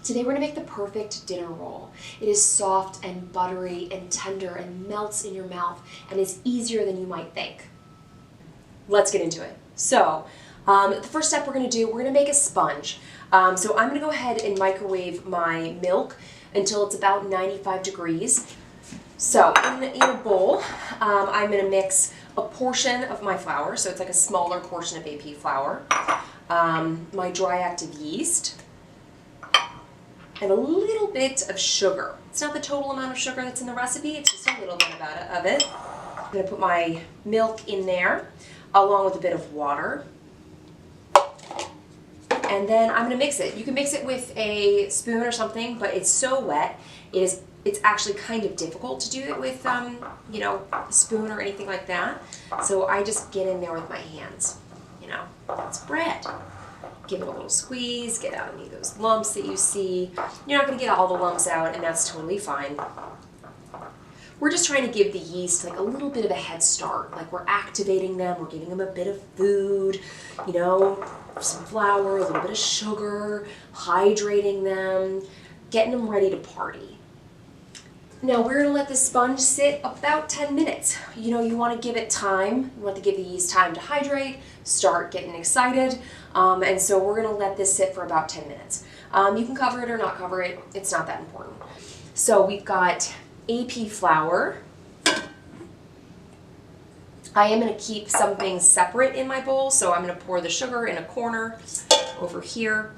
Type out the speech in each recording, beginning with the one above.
Today we're gonna make the perfect dinner roll. It is soft and buttery and tender and melts in your mouth and is easier than you might think. Let's get into it. So, the first step we're gonna do, we're gonna make a sponge. So I'm gonna go ahead and microwave my milk until it's about 95 degrees. So in a bowl, I'm gonna mix a portion of my flour, so it's like a smaller portion of AP flour, my dry active yeast, and a little bit of sugar. It's not the total amount of sugar that's in the recipe, it's just a little bit of it. I'm gonna put my milk in there, along with a bit of water. And then I'm gonna mix it. You can mix it with a spoon or something, but it's so wet, it's actually kind of difficult to do it with, you know, a spoon or anything like that. So I just get in there with my hands, you know, it's bread. Give it a little squeeze, get out any of those lumps that you see. You're not gonna get all the lumps out, and that's totally fine. We're just trying to give the yeast like a little bit of a head start. Like we're activating them, we're giving them a bit of food, you know, some flour, a little bit of sugar, hydrating them, getting them ready to party. Now we're gonna let the sponge sit about 10 minutes. You know, you wanna give it time. You want to give the yeast time to hydrate, start getting excited. And so we're gonna let this sit for about 10 minutes. You can cover it or not cover it, it's not that important. So we've got AP flour. I am gonna keep some things separate in my bowl, so I'm gonna pour the sugar in a corner over here,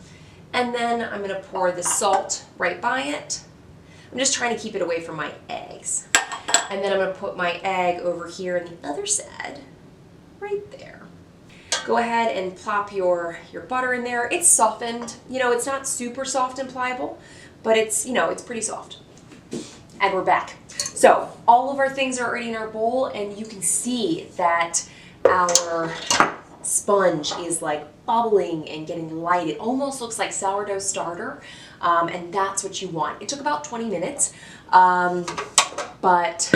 and then I'm gonna pour the salt right by it. I'm just trying to keep it away from my eggs. And then I'm gonna put my egg over here on the other side, right there. Go ahead and plop your butter in there. It's softened. You know, it's not super soft and pliable, but it's, you know, it's pretty soft. And we're back. So all of our things are already in our bowl, and you can see that our sponge is like bubbling and getting light. It almost looks like sourdough starter, and that's what you want. It took about 20 minutes, but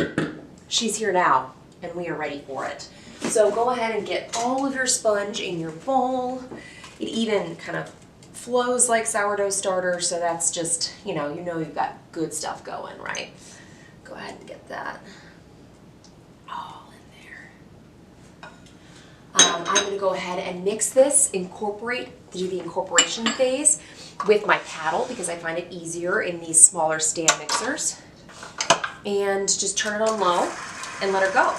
she's here now, and we are ready for it. So go ahead and get all of your sponge in your bowl. It even kind of flows like sourdough starter, so that's just, you know you've got good stuff going, right? Go ahead and get that all in there. I'm going to go ahead and mix this, do the incorporation phase with my paddle because I find it easier in these smaller stand mixers. And just turn it on low and let her go.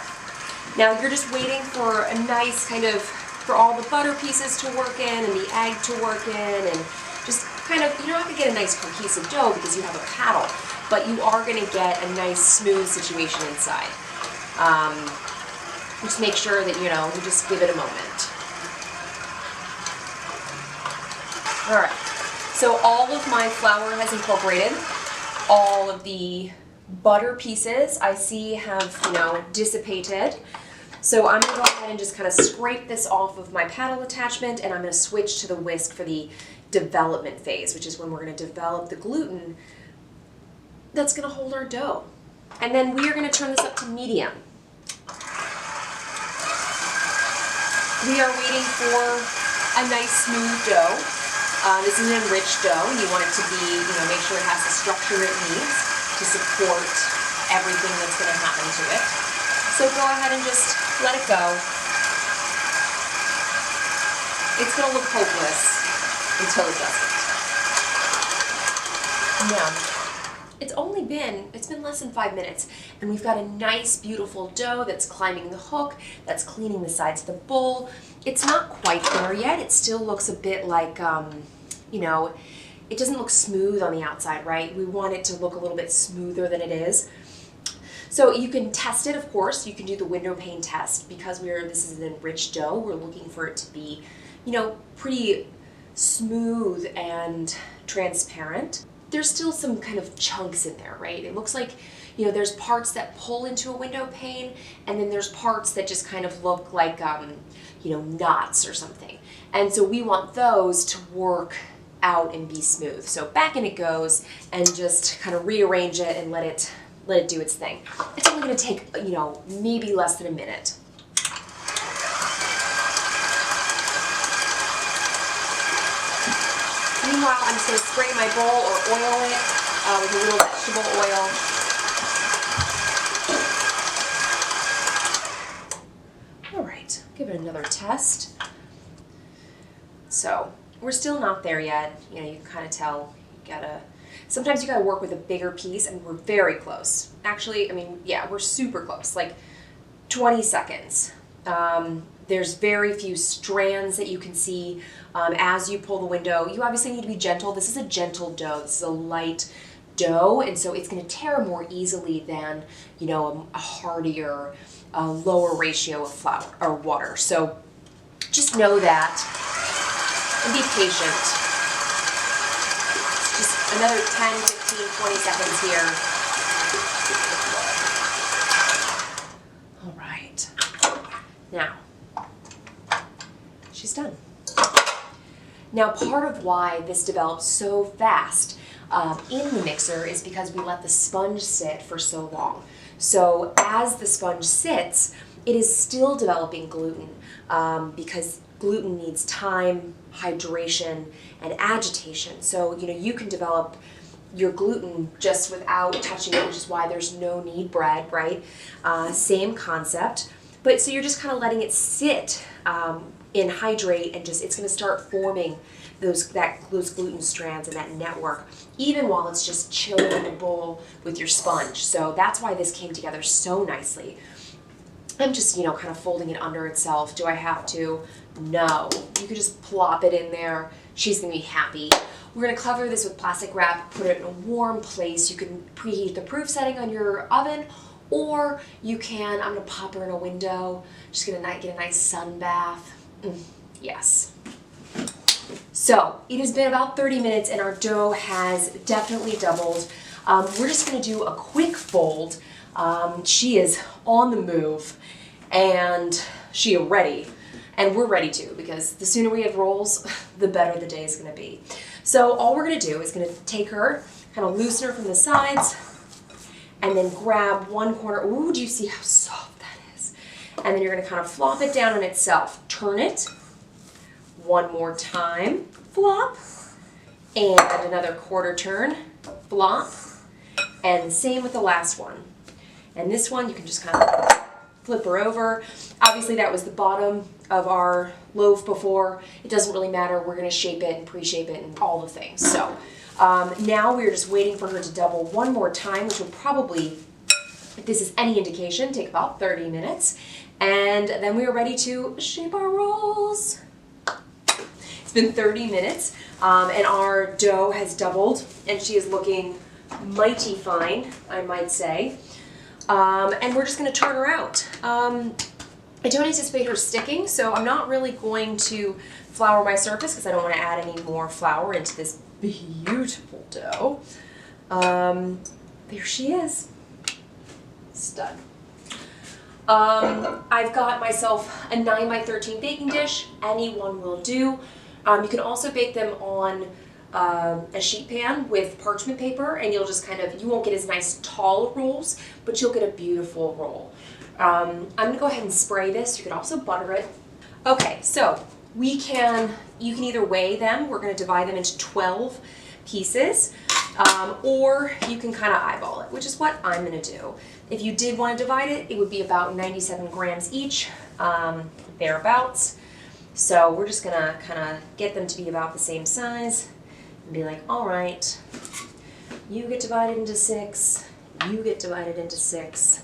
Now you're just waiting for a nice kind of, for all the butter pieces to work in and the egg to work in, and just kind of, you're not going to get a nice cohesive dough because you have a paddle, but you are going to get a nice smooth situation inside. Just make sure that, you just give it a moment. Alright, so all of my flour has incorporated. All of the butter pieces I see have, dissipated. So I'm going to go ahead and just kind of scrape this off of my paddle attachment, and I'm going to switch to the whisk for the development phase, which is when we're going to develop the gluten that's going to hold our dough. And then we are going to turn this up to medium. We are waiting for a nice smooth dough. This is an enriched dough, and you want it to be, make sure it has the structure it needs to support everything that's going to happen to it. So go ahead and just let it go. It's going to look hopeless until it doesn't. Now, it's been less than 5 minutes, and we've got a nice, beautiful dough that's climbing the hook, that's cleaning the sides of the bowl. It's not quite there yet. It still looks a bit like, it doesn't look smooth on the outside, right? We want it to look a little bit smoother than it is. So you can test it, of course. You can do the Windowpane test because this is an enriched dough. We're looking for it to be, pretty smooth and transparent. There's still some kind of chunks in there, right? It looks like, there's parts that pull into a Windowpane, and then there's parts that just kind of look like, knots or something. And so we want those to work out and be smooth. So back in it goes, and just kind of rearrange it and let it do its thing. It's only going to take, maybe less than a minute. We Meanwhile, I'm just going to spray my bowl or oil it with a little vegetable oil. All right, give it another test. So we're still not there yet. You know, you can kind of tell. Sometimes you gotta work with a bigger piece, and we're very close. Actually, I mean, yeah, we're super close. Like 20 seconds. There's very few strands that you can see as you pull the window. You obviously need to be gentle. This is a gentle dough. This is a light dough, and so it's going to tear more easily than, you know, a heartier, lower ratio of flour or water. So just know that and be patient. Just another 10, 15, 20 seconds here. All right. Now, she's done. Now, part of why this develops so fast in the mixer is because we let the sponge sit for so long. So as the sponge sits, it is still developing gluten because gluten needs time, hydration, and agitation. So, you know, you can develop your gluten just without touching it, which is why there's no knead bread, right? Same concept. But so you're just kind of letting it sit and hydrate, and just it's going to start forming those gluten strands and that network, even while it's just chilling in the bowl with your sponge. So that's why this came together so nicely. I'm just, you know, kind of folding it under itself. Do I have to? No. You could just plop it in there. She's going to be happy. We're going to cover this with plastic wrap, put it in a warm place. You can preheat the proof setting on your oven, or you can, I'm going to pop her in a window. Just going to get a nice sun bath. Yes. So it has been about 30 minutes and our dough has definitely doubled. We're just going to do a quick fold. She is on the move and she is ready. And we're ready too, because the sooner we have rolls, the better the day is going to be. So all we're going to do is going to take her, kind of loosen her from the sides, and then grab one corner. Ooh, do you see how soft that is? And then you're going to kind of flop it down on itself. Turn it. One more time. Flop. And another quarter turn. Flop. And same with the last one. And this one, you can just kind of flip her over. Obviously, that was the bottom of our loaf before. It doesn't really matter. We're going to shape it and pre-shape it and all the things. So now we're just waiting for her to double one more time, which will probably, if this is any indication, take about 30 minutes. And then we are ready to shape our rolls. It's been 30 minutes and our dough has doubled and she is looking mighty fine, I might say. And we're just going to turn her out. I don't anticipate her sticking, so I'm not really going to flour my surface because I don't want to add any more flour into this beautiful dough. There she is. Stud. I've got myself a 9 by 13 baking dish. Anyone will do. You can also bake them on a sheet pan with parchment paper, and you'll just kind of, you won't get as nice tall rolls, but you'll get a beautiful roll. I'm going to go ahead and spray this. You could also butter it. Okay, so you can either weigh them. We're going to divide them into 12 pieces, or you can kind of eyeball it, which is what I'm going to do. If you did want to divide it, it would be about 97 grams each, thereabouts. So we're just going to kind of get them to be about the same size and be like, all right, you get divided into 6, you get divided into 6.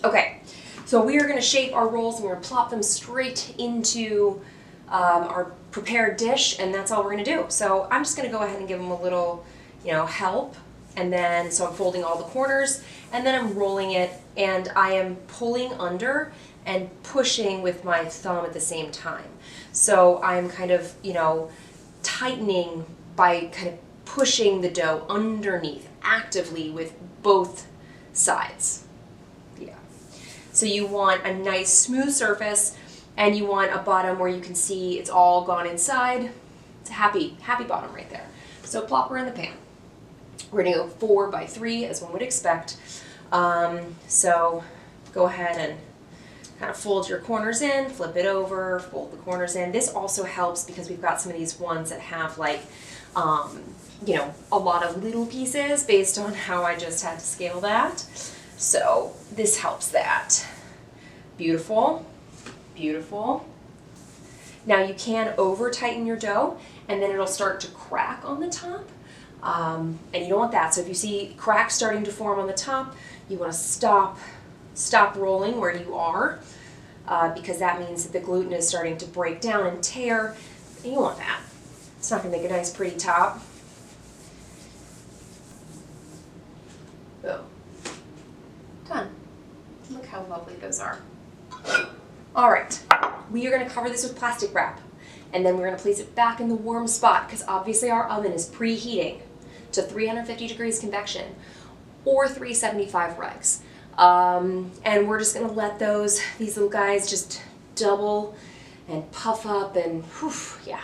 Okay, so we are going to shape our rolls and we're going to plop them straight into our prepared dish, and that's all we're going to do. So I'm just going to go ahead and give them a little, help, and then so I'm folding all the corners, and then I'm rolling it, and I am pulling under and pushing with my thumb at the same time. So I'm kind of, tightening by kind of pushing the dough underneath actively with both sides. Yeah. So you want a nice smooth surface, and you want a bottom where you can see it's all gone inside. It's a happy bottom right there. So plop her in the pan. We're gonna go 4 by 3 as one would expect. So go ahead and kind of fold your corners in, flip it over, fold the corners in. This also helps because we've got some of these ones that have like, you know, a lot of little pieces based on how I just had to scale that. So this helps that. Beautiful, beautiful. Now you can over tighten your dough and then it'll start to crack on the top. And you don't want that. So if you see cracks starting to form on the top, you want to stop rolling where you are because that means that the gluten is starting to break down and tear. And you want that. It's not going to make a nice pretty top. Boom. Done. Look how lovely those are. All right, we are going to cover this with plastic wrap, and then we're going to place it back in the warm spot because obviously our oven is preheating to 350 degrees convection or 375 regs. And we're just going to let these little guys just double and puff up and whew, yeah.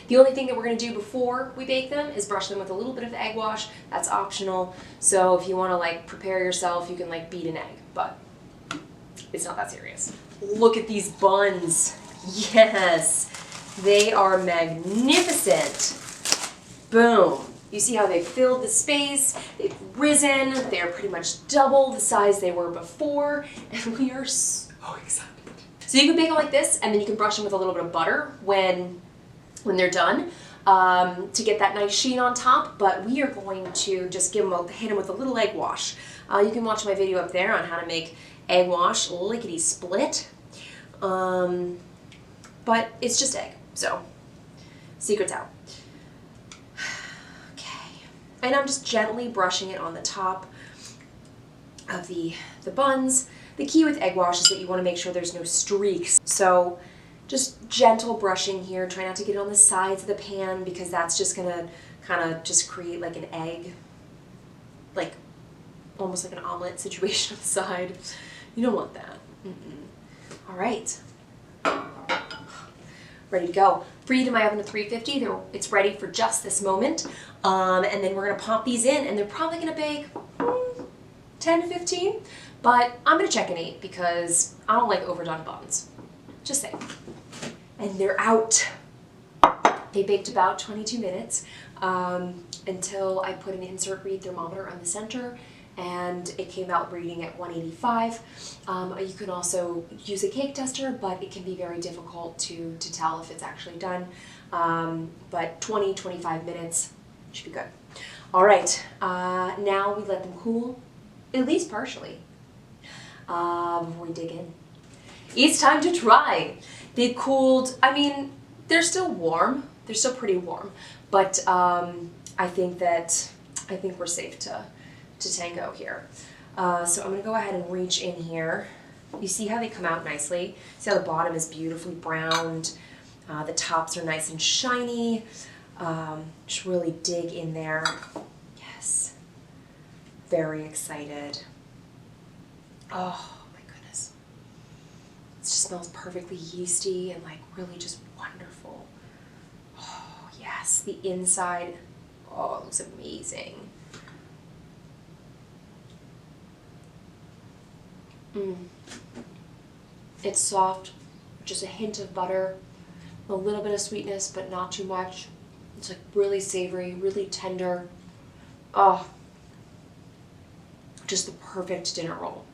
The only thing that we're going to do before we bake them is brush them with a little bit of egg wash. That's optional. So if you want to like prepare yourself, you can like beat an egg, but it's not that serious. Look at these buns. Yes, they are magnificent. Boom. You see how they filled the space, they've risen, they're pretty much double the size they were before, and we are so excited. So you can bake them like this, and then you can brush them with a little bit of butter when they're done to get that nice sheen on top, but we are going to just hit them with a little egg wash. You can watch my video up there on how to make egg wash lickety split, but it's just egg, so secret's out. Okay, and I'm just gently brushing it on the top of the buns. The key with egg wash is that you want to make sure there's no streaks, so just gentle brushing here. Try not to get it on the sides of the pan because that's just gonna kind of just create like an egg, like almost like an omelet situation on the side. You don't want that. All right, ready to go. Preheated my oven to 350. It's ready for just this moment. And then we're gonna pop these in, and they're probably gonna bake 10 to 15, but I'm gonna check an 8 because I don't like overdone buns. Just saying. And they're out. They baked about 22 minutes until I put an insert read thermometer on the center, and it came out reading at 185. You can also use a cake tester, but it can be very difficult to tell if it's actually done. But 20-25 minutes should be good. All right, now we let them cool, at least partially, before we dig in. It's time to try. They cooled, I mean, they're still warm. They're still pretty warm, but I think we're safe to tango here. So I'm gonna go ahead and reach in here. You see how they come out nicely? See how the bottom is beautifully browned? The tops are nice and shiny. Just really dig in there. Yes. Very excited. Oh. It just smells perfectly yeasty and like really just wonderful. Oh yes, the inside, oh, it looks amazing. It's soft, just a hint of butter, a little bit of sweetness, but not too much. It's like really savory, really tender. Oh, just the perfect dinner roll.